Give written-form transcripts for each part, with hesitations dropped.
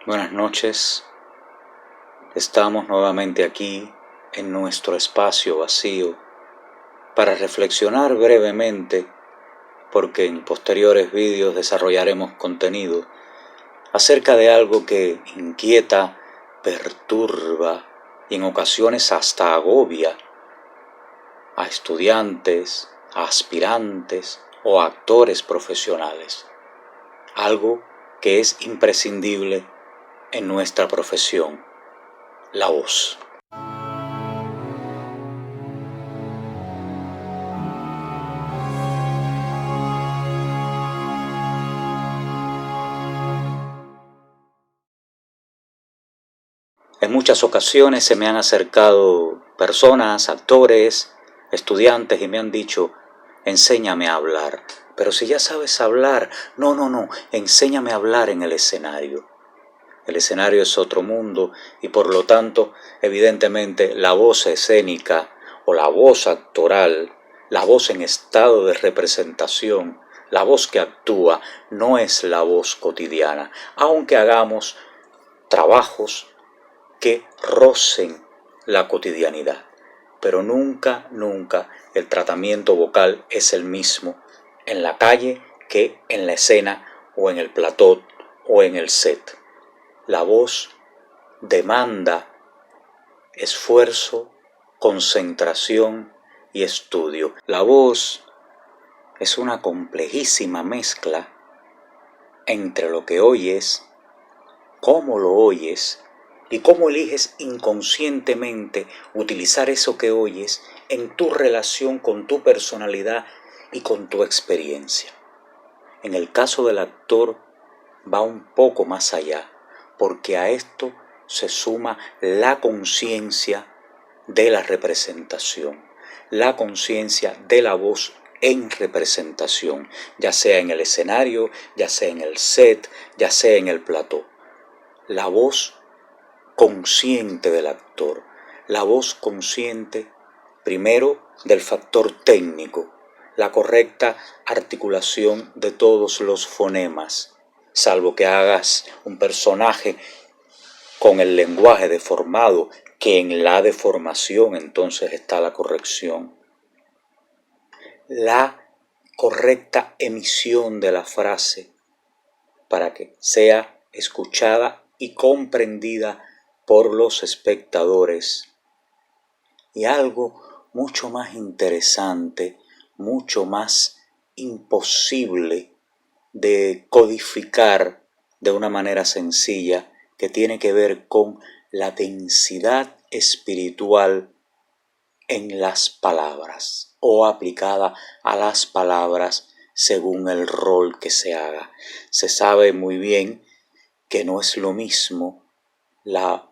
Buenas noches, estamos nuevamente aquí en nuestro espacio vacío para reflexionar brevemente, porque en posteriores vídeos desarrollaremos contenido acerca de algo que inquieta, perturba y en ocasiones hasta agobia a estudiantes, a aspirantes o a actores profesionales. Algo que es imprescindible en nuestra profesión, la voz. En muchas ocasiones se me han acercado personas, actores, estudiantes y me han dicho, enséñame a hablar. Pero si ya sabes hablar, no, enséñame a hablar en el escenario. El escenario es otro mundo y por lo tanto, evidentemente, la voz escénica o la voz actoral, la voz en estado de representación, la voz que actúa, no es la voz cotidiana, aunque hagamos trabajos que rocen la cotidianidad. Pero nunca el tratamiento vocal es el mismo en la calle que en la escena o en el plató o en el set. La voz demanda esfuerzo, concentración y estudio. La voz es una complejísima mezcla entre lo que oyes, cómo lo oyes y cómo eliges inconscientemente utilizar eso que oyes en tu relación con tu personalidad y con tu experiencia. En el caso del actor va un poco más allá, porque a esto se suma la conciencia de la representación, la conciencia de la voz en representación, ya sea en el escenario, ya sea en el set, ya sea en el plató. La voz consciente del actor, la voz consciente primero del factor técnico, la correcta articulación de todos los fonemas, salvo que hagas un personaje con el lenguaje deformado, que en la deformación entonces está la corrección. La correcta emisión de la frase para que sea escuchada y comprendida por los espectadores. Y algo mucho más interesante, mucho más imposible de codificar de una manera sencilla, que tiene que ver con la densidad espiritual en las palabras o aplicada a las palabras según el rol que se haga. Se sabe muy bien que no es lo mismo la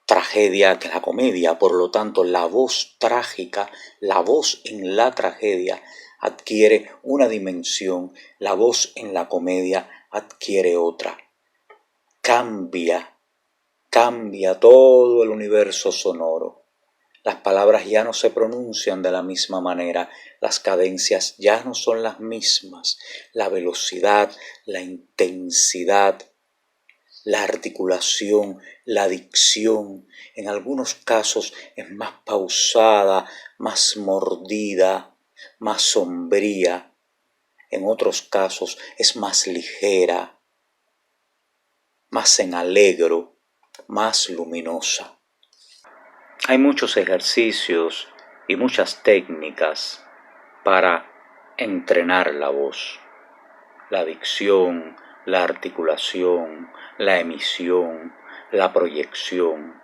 tragedia que la comedia, por lo tanto la voz trágica, la voz en la tragedia adquiere una dimensión, la voz en la comedia adquiere otra. Cambia todo el universo sonoro. Las palabras ya no se pronuncian de la misma manera, las cadencias ya no son las mismas, la velocidad, la intensidad, la articulación, la dicción, en algunos casos es más pausada, más mordida, más sombría, en otros casos es más ligera, más en alegro, más luminosa. Hay muchos ejercicios y muchas técnicas para entrenar la voz, la dicción, la articulación, la emisión, la proyección.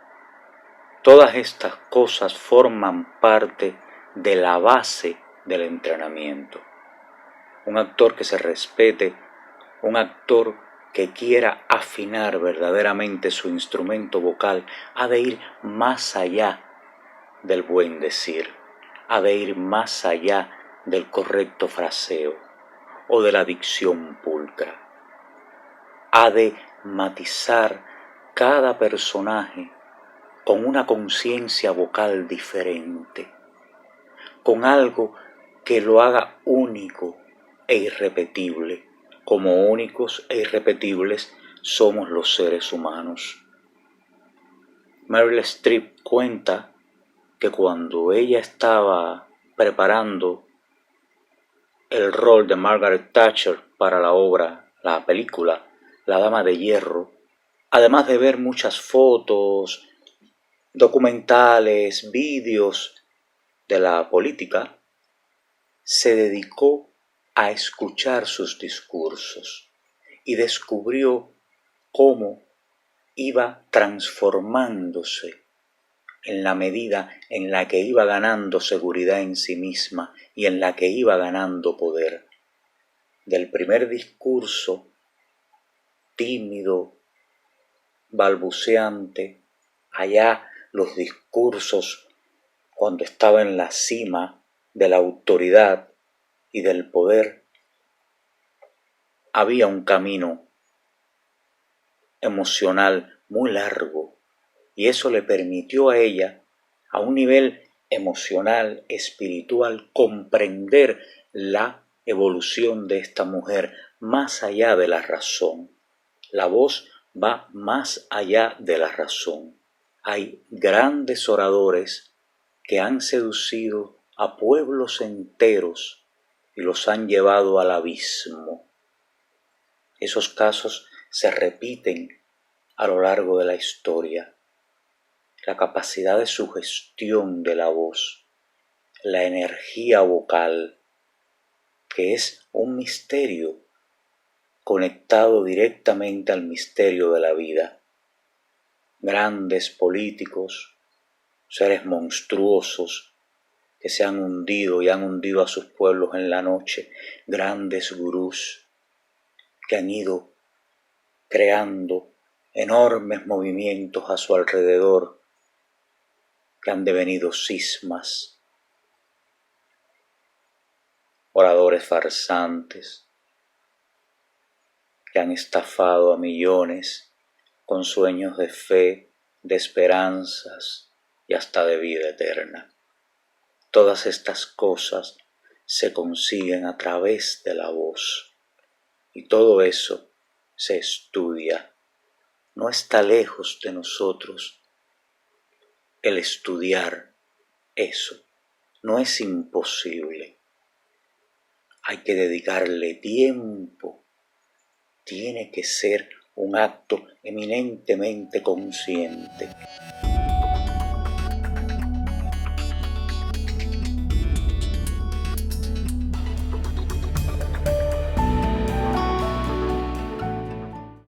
Todas estas cosas forman parte de la base del entrenamiento. Un actor que se respete, un actor que quiera afinar verdaderamente su instrumento vocal, ha de ir más allá del buen decir, ha de ir más allá del correcto fraseo o de la dicción pulcra. Ha de matizar cada personaje con una conciencia vocal diferente, con algo que lo haga único e irrepetible, como únicos e irrepetibles somos los seres humanos. Meryl Streep cuenta que cuando ella estaba preparando el rol de Margaret Thatcher para la película La Dama de Hierro, además de ver muchas fotos, documentales, vídeos de la política, se dedicó a escuchar sus discursos y descubrió cómo iba transformándose en la medida en la que iba ganando seguridad en sí misma y en la que iba ganando poder. Del primer discurso, tímido, balbuceante, allá los discursos cuando estaba en la cima de la autoridad y del poder, había un camino emocional muy largo y eso le permitió a ella, a un nivel emocional, espiritual, comprender la evolución de esta mujer más allá de la razón. La voz va más allá de la razón. Hay grandes oradores que han seducido a pueblos enteros y los han llevado al abismo. Esos casos se repiten a lo largo de la historia. La capacidad de sugestión de la voz, la energía vocal, que es un misterio conectado directamente al misterio de la vida. Grandes políticos, seres monstruosos que se han hundido y han hundido a sus pueblos en la noche, grandes gurús que han ido creando enormes movimientos a su alrededor, que han devenido cismas, oradores farsantes, que han estafado a millones con sueños de fe, de esperanzas y hasta de vida eterna. Todas estas cosas se consiguen a través de la voz y todo eso se estudia. No está lejos de nosotros el estudiar eso. No es imposible. Hay que dedicarle tiempo. Tiene que ser un acto eminentemente consciente.